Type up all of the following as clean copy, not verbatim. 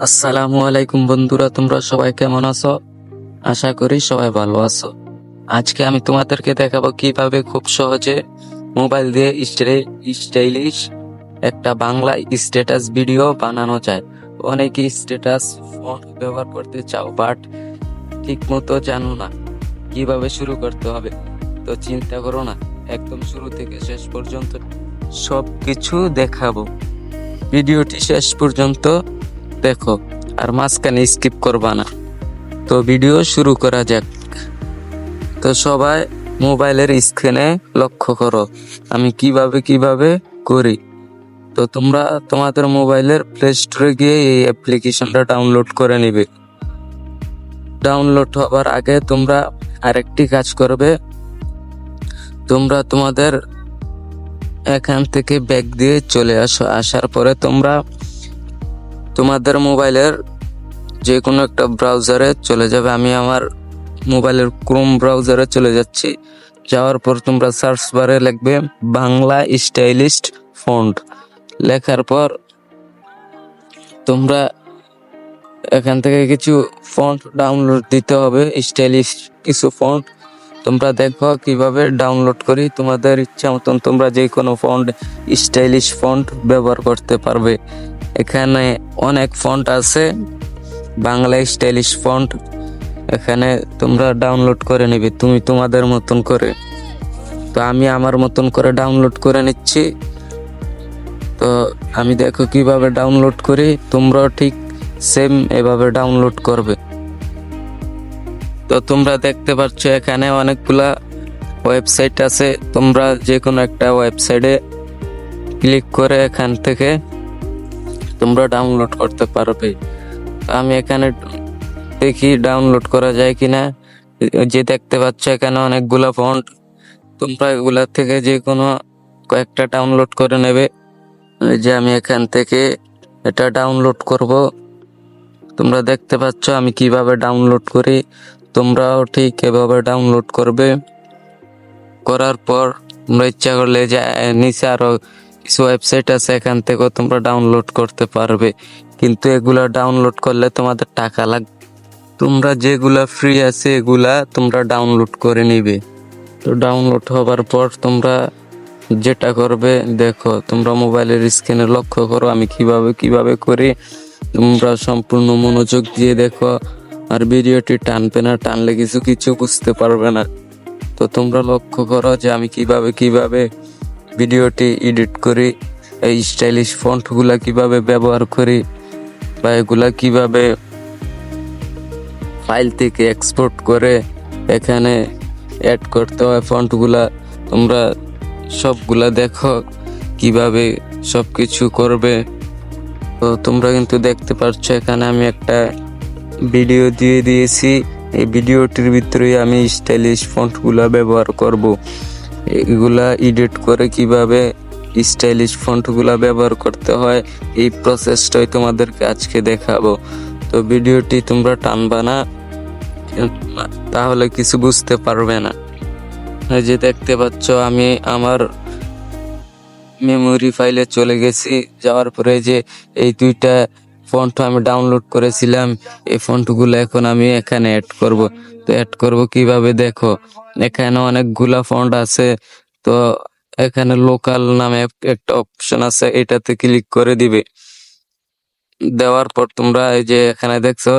আসসালামু আলাইকুম বন্ধুরা, তোমরা সবাই কেমন আছো? আশা করি সবাই ভালো আছো। আজকে আমি তোমাদেরকে দেখাবো কিভাবে খুব সহজে মোবাইল দিয়ে স্টাইলিশ একটা বাংলা স্ট্যাটাস ভিডিও বানানো যায়। অনেকে স্ট্যাটাস ফন্ট ব্যবহার করতে চাও, বাট ঠিক মতো জানো না কিভাবে শুরু করতে হবে। তো চিন্তা করো না, একদম শুরু থেকে শেষ পর্যন্ত সবকিছু দেখাবো। ভিডিওটি শেষ পর্যন্ত দেখো আর মাঝখানে স্কিপ করবা না। তো ভিডিও শুরু করা যাক। তো সবাই মোবাইলের স্ক্রিনে লক্ষ্য করো আমি কিভাবে করি। তো তোমরা তোমাদের মোবাইলের প্লে স্টোরে গিয়ে এই অ্যাপ্লিকেশনটা ডাউনলোড করে নিবে। ডাউনলোড হবার আগে তোমরা আরেকটি কাজ করবে, তোমরা তোমাদের এখান থেকে ব্যাক দিয়ে চলে আসো। আসার পরে তোমরা তোমাদের মোবাইলের যে কোনো একটা ব্রাউজারে চলে যাবে। আমি আমার মোবাইলের ক্রোম ব্রাউজারে চলে যাচ্ছি। যাওয়ার পর তোমরা সার্চ বারে লিখবে বাংলা স্টাইলিশ ফন্ট। লেখার পর তোমরা এখান থেকে কিছু ফন্ট ডাউনলোড দিতে হবে, স্টাইলিশ কিছু ফন্ট। তোমরা দেখো কিভাবে ডাউনলোড করি। তোমাদের ইচ্ছা মতন তোমরা যে কোনো ফন্ট, স্টাইলিশ ফন্ট ব্যবহার করতে পারবে। এখানে অনেক ফন্ট আছে, বাংলা স্টাইলিশ ফন্ট। এখানে তোমরা ডাউনলোড করে নিবে তুমি তোমাদের মতন করে। তো আমি আমার মতন করে ডাউনলোড করে নিচ্ছি। তো আমি দেখো কিভাবে ডাউনলোড করি, তোমরাও ঠিক সেম এভাবে ডাউনলোড করবে। তো তোমরা দেখতে পাচ্ছ এখানে অনেকগুলা ওয়েবসাইট আছে। তোমরা যে কোনো একটা ওয়েবসাইটে ক্লিক করে এখান থেকে তোমরা ডাউনলোড করতে পারবে। আমি এখানে দেখি ডাউনলোড করা যায় কিনা। যে দেখতে পাচ্ছ এখানে অনেকগুলা ফন্ট, তোমরা এগুলা থেকে যে কোনো কয়েকটা ডাউনলোড করে নেবে। যে আমি এখান থেকে এটা ডাউনলোড করব। তোমরা দেখতে পাচ্ছ আমি কিভাবে ডাউনলোড করি, তোমরাও ঠিক এভাবে ডাউনলোড করবে। করার পর তোমরা ইচ্ছা করলে যে নিচে আরো কিছু ওয়েবসাইট আছে, এখান থেকেও তোমরা ডাউনলোড করতে পারবে। কিন্তু এগুলা ডাউনলোড করলে তোমাদের টাকা লাগবে। তোমরা যেগুলা ফ্রি আছে এগুলা তোমরা ডাউনলোড করে নিবে। তো ডাউনলোড হবার পর তোমরা যেটা করবে, দেখো তোমরা মোবাইলের স্ক্রিনে লক্ষ্য করো আমি কিভাবে করি। তোমরা সম্পূর্ণ মনোযোগ দিয়ে দেখো, আর ভিডিওটি টানবে না, টানলে কিছু বুঝতে পারবে না। তো তোমরা লক্ষ্য করো যে আমি কিভাবে ভিডিওটি এডিট করি, এই স্টাইলিশ ফন্টগুলা কিভাবে ব্যবহার করি, বা এগুলা কিভাবে ফাইল থেকে এক্সপোর্ট করে এখানে অ্যাড করতে হয় ফন্টগুলা। তোমরা সবগুলা দেখো কিভাবে সবকিছু করবে। তো তোমরা কিন্তু দেখতে পাচ্ছ এখানে আমি একটা ভিডিও দিয়ে দিয়েছি। এই ভিডিওটির ভিতরে আমি স্টাইলিশ ফন্টগুলা ব্যবহার করব। এগুলা এডিট করে কিভাবে স্টাইলিশ ফন্টগুলা ব্যবহার করতে হয়, এই প্রসেসটাই তোমাদেরকে আজকে দেখাবো। তো ভিডিওটি তোমরা টানবা না, তাহলে কিছু বুঝতে পারবে না। এই যে দেখতে পাচ্ছ আমি আমার মেমোরি ফাইলে চলে গেছি। যাওয়ার পরে যে এই দুইটা ফন্ট আমি ডাউনলোড করেছিলাম, এই ফন্টগুলো এখন আমি এখানে অ্যাড করব। তো অ্যাড করব কিভাবে, দেখো এখানে অনেকগুলা ফন্ট আছে। তো এখানে লোকাল নামে একটা অপশন আছে, এটাতে ক্লিক করে দিবে। দেওয়ার পর তোমরা এই যে এখানে দেখছো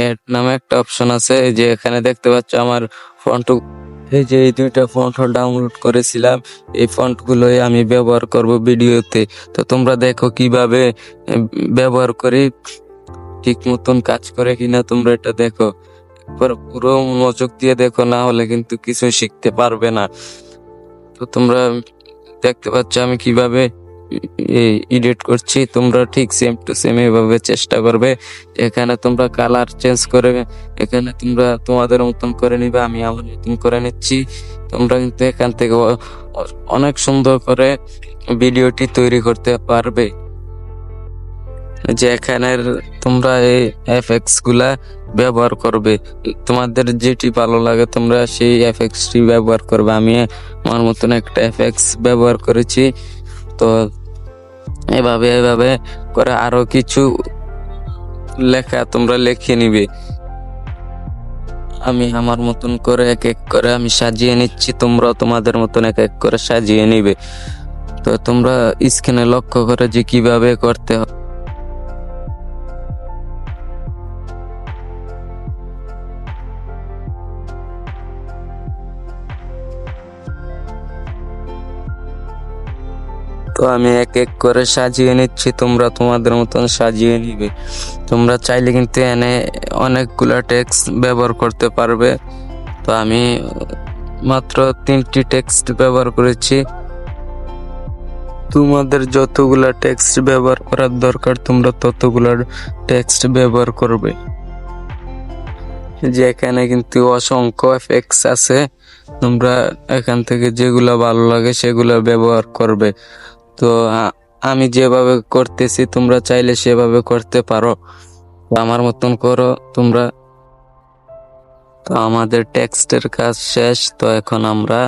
এড নামে একটা অপশন আছে, এই যে এখানে দেখতে পাচ্ছ আমার ফন্ট। এই যে এই দুইটা ফন্ট ডাউনলোড করেছিলাম, এই ফন্টগুলোই আমি ব্যবহার করব ভিডিওতে। তো তোমরা দেখো কিভাবে ব্যবহার করি, ঠিক মতন কাজ করে কিনা তোমরা এটা দেখো। পুরো মনোযোগ দিয়ে দেখো, না হলে কিন্তু কিছু শিখতে পারবে না। তো তোমরা দেখতে পাচ্ছ আমি কিভাবে এডিট করছি। তোমরা ঠিক সেম টু সেম এভাবে চেষ্টা করবে। এখানে তোমরা কালার চেঞ্জ করে এখানে তোমরা তোমাদের মতন করে নিবে, আমি আমার মতন করে নিচ্ছি। তোমরা কিন্তু এখান থেকে অনেক সুন্দর করে ভিডিওটি তৈরি করতে পারবে। যে এখানের তোমরা এই এফএক্স গুলা ব্যবহার করবে, তোমাদের যেটি ভালো লাগে তোমরা সেই এফএক্সটি ব্যবহার করবে। আমি আমার মতন একটা এফএক্স ব্যবহার করেছি। তো এভাবে করে আরো কিছু লেখা তোমরা লিখে নিবে। আমি আমার মতন করে এক এক করে আমি সাজিয়ে নিচ্ছি, তোমরা তোমাদের মতন এক এক করে সাজিয়ে নিবে। তো তোমরা স্ক্রিনে লক্ষ্য করে যে কিভাবে করতে হয়। তো আমি এক এক করে সাজিয়ে নিচ্ছি, তোমরা তোমাদের মতন সাজিয়ে নিবে। তোমরা চাইলে কিন্তু এনে অনেকগুলা টেক্সট ব্যবহার করতে পারবে। তো আমি মাত্র 3টি টেক্সট ব্যবহার করেছি। তোমাদের যতগুলা টেক্সট ব্যবহার করার দরকার তোমরা ততগুলা টেক্সট ব্যবহার করবে। যে এখানে কিন্তু অসংখ্য এফেক্টস আছে, তোমরা এখান থেকে যেগুলা ভালো লাগে সেগুলো ব্যবহার করবে। তো আমি যেভাবে করতেছি তোমরা চাইলে সেভাবে করতে পারো, আমার মতন করো তোমরা। তো আমাদের টেক্সটের কাজ শেষ। তো এখন আমরা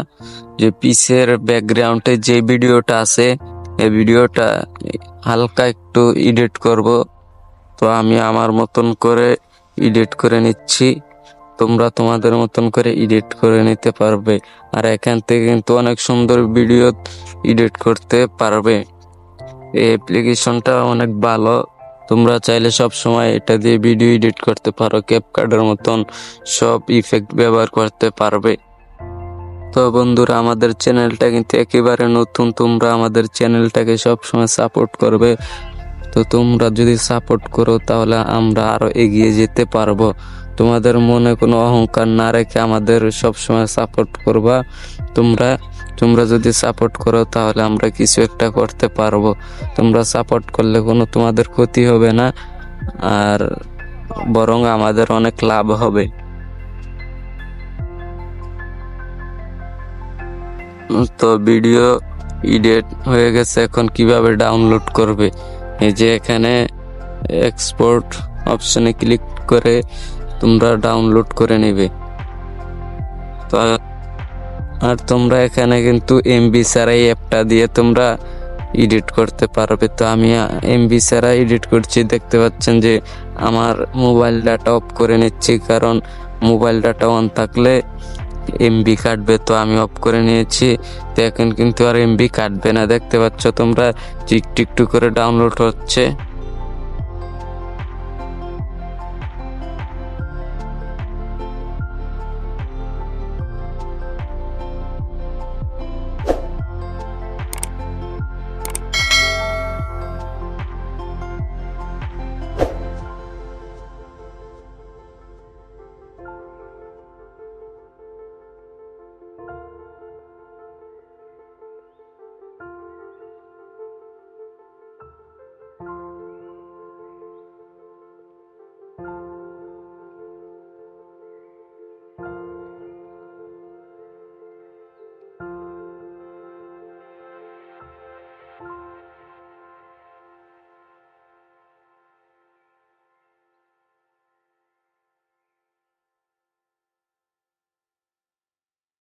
যে পিসের ব্যাকগ্রাউন্ডে যে ভিডিওটা আছে এই ভিডিওটা হালকা একটু এডিট করব। তো আমি আমার মতন করে এডিট করে নিচ্ছি, তোমরা তোমাদের মতন করে এডিট করে নিতে পারবে। আর এখান থেকে কিন্তু অনেক সুন্দর ভিডিও এডিট করতে পারবে। এই অ্যাপ্লিকেশনটা অনেক ভালো, তোমরা চাইলে সব সময় এটা দিয়ে ভিডিও এডিট করতে পারো, ক্যাপকাটের মতন সব ইফেক্ট ব্যবহার করতে পারবে। তো বন্ধুরা, আমাদের চ্যানেলটা কিন্তু একেবারে নতুন, তোমরা আমাদের চ্যানেলটাকে সবসময় সাপোর্ট করবে। তো তোমরা যদি সাপোর্ট করো তাহলে আমরা আরো এগিয়ে যেতে পারবো। তোমাদের মনে কোনো অহংকার না রেখে আমাদের সবসময় সাপোর্ট করবা। তোমরা যদি সাপোর্ট করো তাহলে আমরা কিছু একটা করতে পারবো। তোমরা সাপোর্ট করলে কোনো তোমাদের ক্ষতি হবে না, আর বরং আমাদের অনেক লাভ হবে। তো ভিডিও এডিট হয়ে গেছে, এখন কিভাবে ডাউনলোড করবে? এই যে এখানে এক্সপোর্ট অপশনে ক্লিক করে তোমরা ডাউনলোড করে নেবে। তো আর তোমরা এখানে কিন্তু এমবি ছাড়াই অ্যাপটা দিয়ে তোমরা এডিট করতে পারবে। তো আমি এমবি ছাড়া এডিট করছি, দেখতে পাচ্ছেন যে আমার মোবাইল ডাটা অফ করে নিচ্ছি, কারণ মোবাইল ডাটা অন থাকলে এমবি কাটবে। তো আমি অফ করে নিয়েছি, তো এখন কিন্তু আর এমবি কাটবে না। দেখতে পাচ্ছ তোমরা, টিকটু করে ডাউনলোড হচ্ছে।